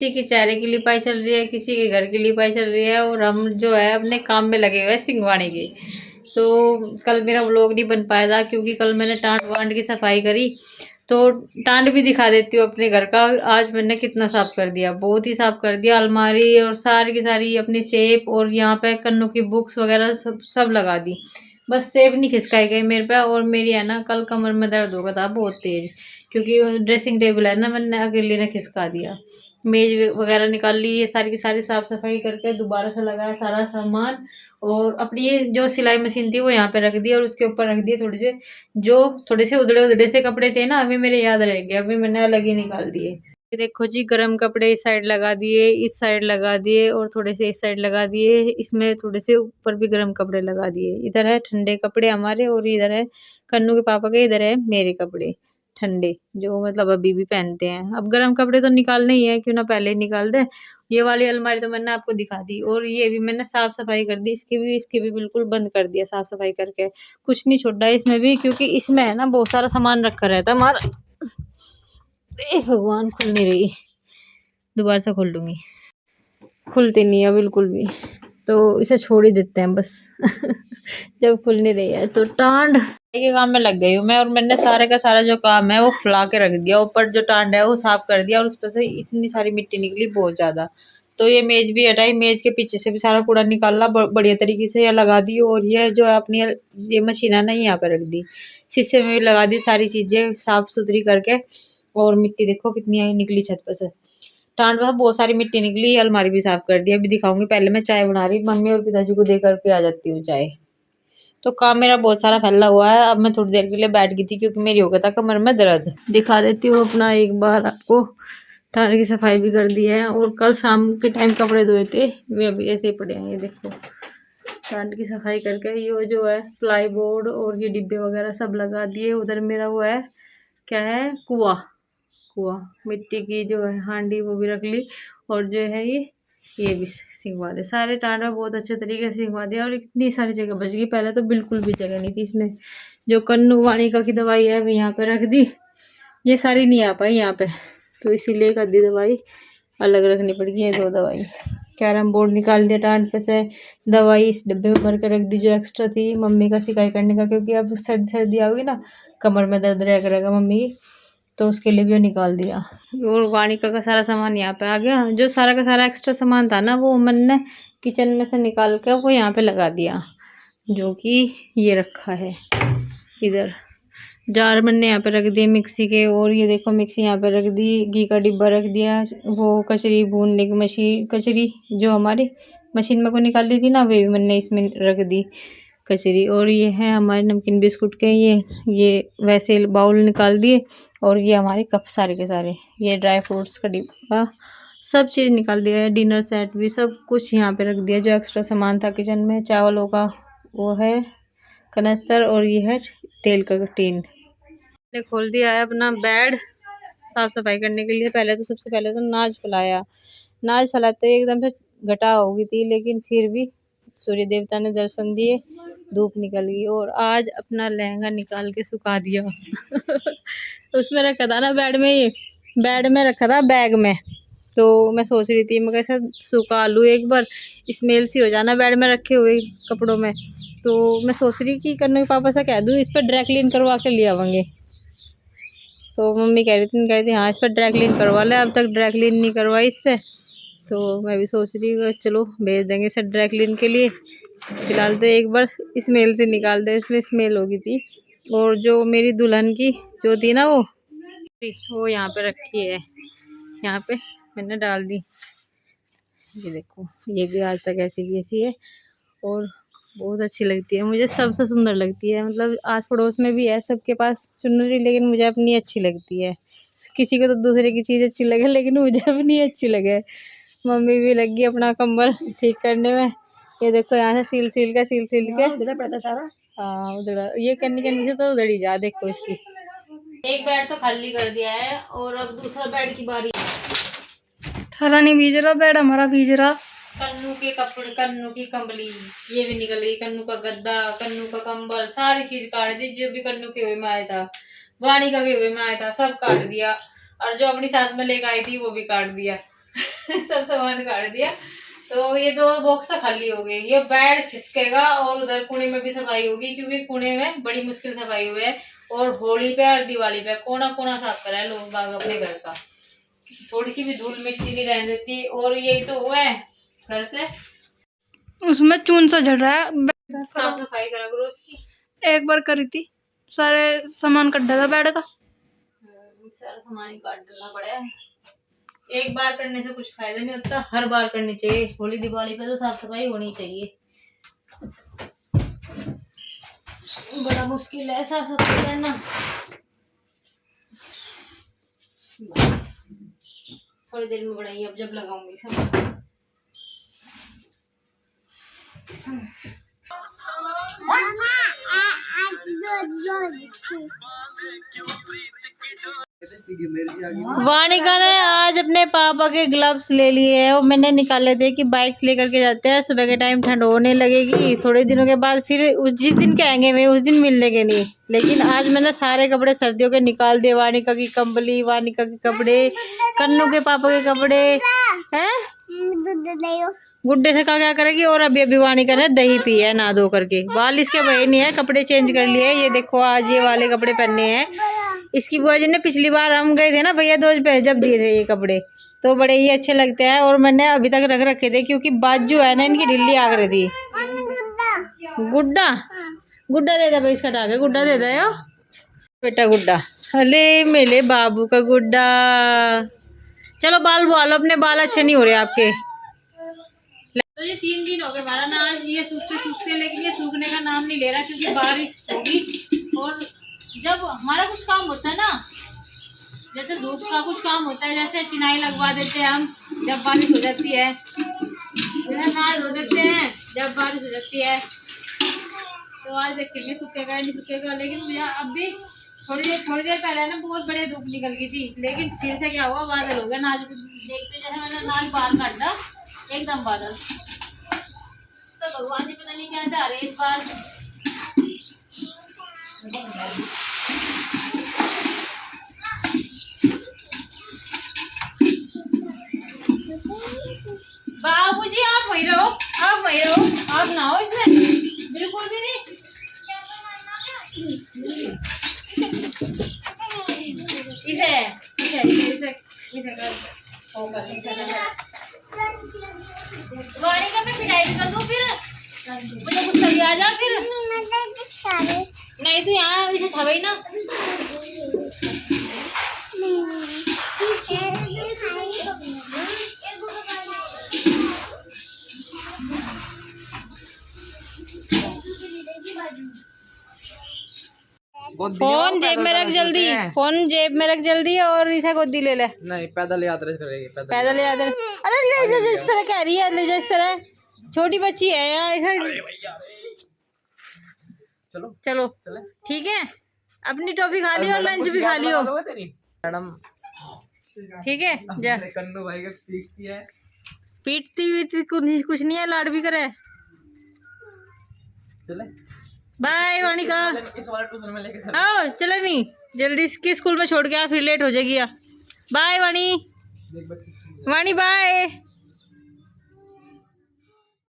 किसी की चेहरे की लिपाई चल रही है, किसी के घर की लिपाई चल रही है, और हम जो है अपने काम में लगे हुए हैं सिंगवाड़े के। तो कल मेरा व्लॉग नहीं बन पाया था क्योंकि कल मैंने टांड वांड की सफाई करी। तो टांड भी दिखा देती हूँ अपने घर का। आज मैंने कितना साफ कर दिया, बहुत ही साफ कर दिया। अलमारी और सारी की सारी अपनी सेफ, और यहाँ पे कन्नों की बुक्स वगैरह सब सब लगा दी। बस सेब नहीं खिसकाई गई मेरे पे। और मेरी है ना कल कमर में दर्द हो गया था बहुत तेज, क्योंकि ड्रेसिंग टेबल है ना मैंने अकेले ने खिसका दिया। मेज वगैरह निकाल ली, ये सारी की सारी साफ सफाई करके दोबारा से लगाया सारा सामान। और अपनी ये जो सिलाई मशीन थी वो यहाँ पे रख दी, और उसके ऊपर रख दिए थोड़े से उधड़े उधड़े से कपड़े थे ना, अभी मेरे याद रह गए, अभी मैंने अलग ही निकाल दिए। ये देखो जी, गर्म कपड़े इस साइड लगा दिए, इस साइड लगा दिए, और थोड़े से इस साइड लगा दिए। इसमें थोड़े से ऊपर भी गर्म कपड़े लगा दिए। इधर है ठंडे कपड़े हमारे, और इधर है कन्नू के पापा के, इधर है मेरे कपड़े ठंडे, जो मतलब अभी भी पहनते हैं। अब गर्म कपड़े तो निकालने ही है, क्यों ना पहले ही निकाल दे। ये वाली अलमारी तो मैंने आपको दिखा दी, और ये भी मैंने साफ सफाई कर दी। इसकी भी बिल्कुल बंद कर दिया साफ सफाई करके। कुछ नहीं छोड़ा इसमें भी, क्योंकि इसमें है ना बहुत सारा सामान रखा रहता है हमारा। भगवान, खुल नहीं रही, दोबारा से खोल लूंगी। खुलती नहीं है बिल्कुल भी, तो इसे छोड़ ही देते हैं बस। जब खुल नहीं रही है तो टांड के काम में लग गई हूँ मैं, और मैंने सारे का सारा जो काम है वो फुला के रख दिया। ऊपर जो टांड है वो साफ कर दिया, और उस पर से इतनी सारी मिट्टी निकली बहुत ज्यादा। तो ये मेज भी हटाई, मेज के पीछे से भी सारा कूड़ा निकाला बढ़िया तरीके से, ये लगा दी। और ये जो है अपनी ये मशीन है ना यहाँ पे रख दी, शीशे में भी लगा दी सारी चीजें साफ सुथरी करके। और मिट्टी देखो कितनी निकली छत पर से। टांड में बहुत सारी मिट्टी निकली, अलमारी भी साफ कर दी। अभी दिखाऊंगी, पहले मैं चाय बना रही, मम्मी और पिताजी को दे करके आ जाती हूँ चाय। तो काम मेरा बहुत सारा फैला हुआ है। अब मैं थोड़ी देर के लिए बैठ गई थी क्योंकि मेरी हो गया था कमर में दर्द। दिखा देती हूँ अपना एक बार आपको। टांड की सफाई भी कर दी है, और कल शाम के टाइम कपड़े धोए थे, वे अभी ऐसे ही पड़े हैं। ये देखो, टांड की सफाई करके ये जो है प्लाई बोर्ड और ये डिब्बे वगैरह सब लगा दिए। उधर मेरा वो है, क्या है, कुआ कुआ मिट्टी की जो है हांडी, वो भी रख ली। और जो है ये भी सिंगवा दे सारे टांडा, बहुत अच्छे तरीके से सिंगवा दिया। और इतनी सारी जगह बच गई, पहले तो बिल्कुल भी जगह नहीं थी इसमें। जो कन्नू वाणिका की दवाई है वो यहाँ पे रख दी, ये सारी नहीं आ पाई यहाँ पे, तो इसीलिए कर दी दवाई अलग रखनी पड़ गई। ये दो दवाई, कैरम बोर्ड निकाल दिया टांड पे से। दवाई इस डब्बे में भर कर रख दी जो एक्स्ट्रा थी मम्मी का सिकाई करने का, क्योंकि अब सर्दी सर्दी आओगी ना, कमर में दर्द रह करेगा मम्मी की, तो उसके लिए भी वो निकाल दिया। और वाणिका का सारा सामान यहाँ पे आ गया। जो सारा का सारा एक्स्ट्रा सामान था ना, वो मैंने किचन में से निकाल कर वो यहाँ पे लगा दिया, जो कि ये रखा है इधर। जार मैंने यहाँ पे रख दिए मिक्सी के, और ये देखो मिक्सी यहाँ पे रख दी, घी का डिब्बा रख दिया। वो कचरी भूनने की मशीन, कचरी जो हमारी मशीन में को निकाल दी थी ना, वे भी मैंने इसमें रख दी कचरी। और ये है हमारे नमकीन बिस्कुट के, ये वैसे बाउल निकाल दिए। और ये हमारे कप सारे के सारे, ये ड्राई फ्रूट्स का डिब्बा, सब चीज़ निकाल दिया है। डिनर सेट भी सब कुछ यहाँ पे रख दिया। जो एक्स्ट्रा सामान था किचन में, चावलों का वो है कनस्तर, और ये है तेल का टीन। ने खोल दिया है अपना बेड साफ सफाई करने के लिए। पहले तो सबसे पहले तो नाज फैलाया, नाज फैलाते ही एकदम से घटा हो गई थी, लेकिन फिर भी सूर्य देवता ने दर्शन दिए, धूप निकल गई। और आज अपना लहंगा निकाल के सुखा दिया। उसमें रखा था ना बेड में, ये बेड में रखा था बैग में। तो मैं सोच रही थी मैं कैसे सुखा लूँ एक बार, स्मेल सी हो जाना बेड में रखे हुए कपड़ों में। तो मैं सोच रही कि करने के पापा से कह दूँ इस पर ड्राई क्लीन करवा के ले आवेंगे। तो मम्मी कह रही थी हाँ इस पर ड्राई क्लीन करवा ले, अब तक ड्राई क्लीन नहीं करवाई इस पर। तो मैं भी सोच रही हूँ चलो भेज देंगे इसे ड्राई क्लीन के लिए। फिलहाल तो एक बार स्मेल से निकाल दे, इसमें स्मेल हो गई थी। और जो मेरी दुल्हन की जो थी ना, वो यहाँ पे रखी है, यहाँ पे मैंने डाल दी। ये देखो, ये भी आज तक ऐसी की ऐसी है, और बहुत अच्छी लगती है मुझे, सबसे सुंदर लगती है। मतलब आस पड़ोस में भी है सबके पास चुनरी, लेकिन मुझे अपनी अच्छी लगती है। किसी को तो दूसरे की चीज़ अच्छी लगे, लेकिन मुझे अपनी अच्छी लगे। मम्मी भी लगी अपना कंबल ठीक करने में। ये देखो यहाँ से सील के उधर पड़ता सारा। हाँ उधर, ये करनी से तो उधर ही जा। देखो इसकी एक बेड तो खाली कर दिया है, और अब दूसरा बेड की बारी। थारा नहीं भीज रहा बेड, हमारा भीज रहा। कन्नू के कपड़े, कन्नू की कंबली ये भी निकल गई, कन्नू का गद्दा, कन्नू का कंबल, सारी चीज काट दी। जो भी कन्नू के हुए में आया था, वाणी का के हुए में आया था, सब काट दिया। और जो अपनी साथ में लेकर आई थी वो भी काट दिया। सब सामान काट दिया। तो ये 2 बॉक्स तो खाली हो गए। ये बेड खिसकेगा और उधर कोने में भी सफाई होगी, क्योंकि कोने में बड़ी मुश्किल सफाई हुई है। और होली पे और दिवाली पे कोना कोना साफ करा है लोग बाग अपने घर का, थोड़ी सी भी धूल मिट्टी नहीं रहने देती। और यही तो हुआ है घर से उसमें चून सा झड़ रहा है। साफ सफाई करा करो उसकी। एक बार करी थी, सारे सामान कट था बेड का। सारा सामान ही काट डालना पड़ा है। एक बार करने से कुछ फायदा नहीं होता, हर बार करनी चाहिए। होली दिवाली पे तो साफ सफाई होनी चाहिए। बड़ा मुश्किल है साफ सफाई करना। बस थोड़ी देर में बनाइए, अब जब लगाऊंगी सब। वानिका ने आज अपने पापा के ग्लव्स ले लिए हैं और मैंने निकाले थे कि बाइक लेकर के जाते हैं, सुबह के टाइम ठंड होने लगेगी, थोड़े दिनों के बाद फिर जिस दिन कहेंगे वे उस दिन मिलने के लिए। लेकिन आज मैंने सारे कपड़े सर्दियों के निकाल दिए। वानिका की कंबली, वानिका के कपड़े, कन्नू के पापा के कपड़े हैं। गुड्डे से क्या करेगी। और अभी अभी वानिका ने दही पी है नहा धो करके। बाल इसके बहे नहीं है, कपड़े चेंज कर लिए। ये देखो आज ये वाले कपड़े पहने हैं। इसकी बुआ जी ने पिछली बार हम गए थे ना भैया दूज पे, जब दिए थे ये कपड़े, तो बड़े ही अच्छे लगते हैं। और मैंने अभी तक रख रखे थे, क्योंकि बाजू है ना इनकी ढिल्ली आग रही थी। गुड्डा गुड्डा दे दे भाई, इसका टाके गुड्डा दे दे यो बेटा गुड्डा। अरे मेरे बाबू का गुड्डा। चलो बाल बुआ लो अपने, बाल अच्छे नहीं हो रहे आपके। तो ये 3 दिन हो गए हमारा ना, आज ये सूखते, लेकिन ये सूखने का नाम नहीं ले रहा, क्योंकि बारिश होगी। और जब हमारा कुछ काम होता है ना, जैसे धूप का कुछ काम होता है, जैसे चिनाई लगवा देते हैं हम जब बारिश हो जाती है, जैसे नाल धो देते हैं जब बारिश हो जाती है। तो आज देखेंगे सूखेगा नहीं सूखेगा। लेकिन भैया अब भी थोड़ी देर पहले ना बहुत बड़ी धूप निकल गई थी, लेकिन फिर से क्या हुआ, बादल हो गया। नाल देखते जैसे मैंने नाल बाहर काटा, एकदम बादल। तो भगवान जी पता नहीं क्या चाह रहे इस बार। बाबूजी आप वही रहो, आप वही रहो, आप ना हो इसमें बिल्कुल भी नहीं। इसे इसे इसे इसे कर फोकस इसे कर। वाणी का मैं पिटाई भी कर दूं फिर मुझे गुस्सा भी आ जा फिर। नहीं तो यहाँ इसे था वही ना। फोन जेब में रख जल्दी, फोन जेब में रख जल्दी, और इसे गोदी ले ले। नहीं पैदल यात्रा करेगी, पैदल यात्रा। अरे ले जा, जिस तरह कह रही है ले जा, इस तरह छोटी बच्ची है यार। चलो चलो ठीक है, अपनी टॉफी खा ली और लंच भी खा लियो मैडम। ठीक है जा। कन्नू भाई का पीटती है, पीटती कुछ नहीं है, लाड भी करे। चले बाय वानिका। इस वाले ट्यूशन में लेके चलो। आओ चले नहीं, जल्दी इसके स्कूल में छोड़ के आ, फिर लेट हो जाएगी। बाय वानी, वानी बाय।